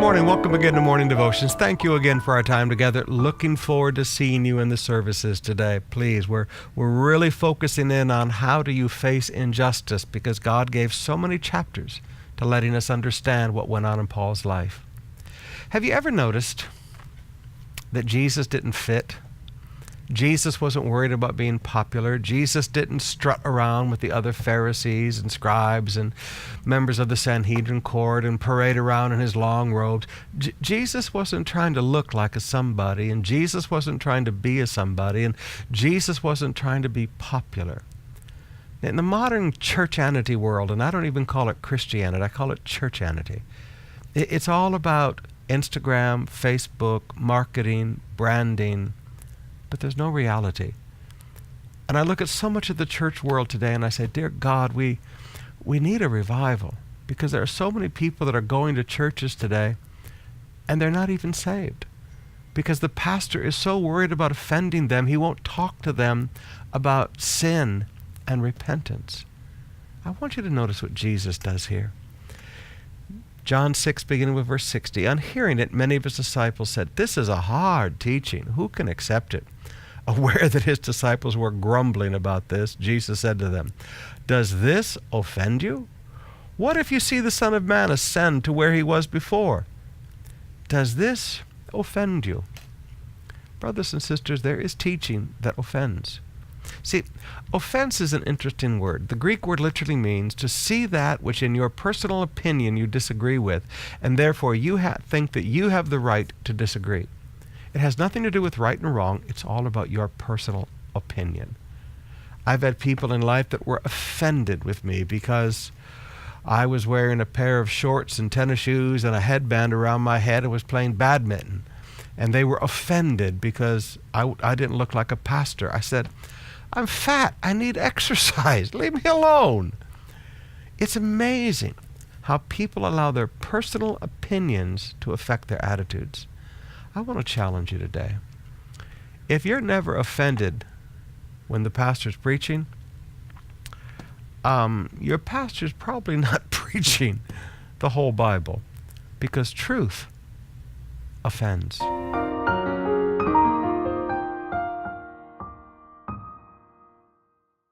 morning. Welcome again to Morning Devotions. Thank you again for our time together. Looking forward to seeing you in the services today. Please, we're really focusing in on how do you face injustice, because God gave so many chapters to letting us understand what went on in Paul's life. Have you ever noticed that Jesus didn't fit? Jesus wasn't worried about being popular. Jesus didn't strut around with the other Pharisees and scribes and members of the Sanhedrin court and parade around in his long robes. Jesus wasn't trying to look like a somebody, and Jesus wasn't trying to be a somebody, and Jesus wasn't trying to be popular. In the modern churchianity world, and I don't even call it Christianity, I call it churchianity, it's all about Instagram, Facebook, marketing, branding, but there's no reality. And I look at so much of the church world today and I say, dear God, we need a revival, because there are so many people that are going to churches today and they're not even saved, because the pastor is so worried about offending them, he won't talk to them about sin and repentance. I want you to notice what Jesus does here. John 6, beginning with verse 60. On hearing it, many of his disciples said, "This is a hard teaching. Who can accept it?" Aware that his disciples were grumbling about this, Jesus said to them, "Does this offend you? What if you see the Son of Man ascend to where he was before? Does this offend you?" Brothers and sisters, there is teaching that offends. See, offense is an interesting word. The Greek word literally means to see that which in your personal opinion you disagree with, and therefore you think that you have the right to disagree. It has nothing to do with right and wrong. It's all about your personal opinion. I've had people in life that were offended with me because I was wearing a pair of shorts and tennis shoes and a headband around my head and was playing badminton. And they were offended because I didn't look like a pastor. I said, "I'm fat. I need exercise. Leave me alone." It's amazing how people allow their personal opinions to affect their attitudes. I want to challenge you today. If you're never offended when the pastor's preaching, your pastor's probably not preaching the whole Bible, because truth offends.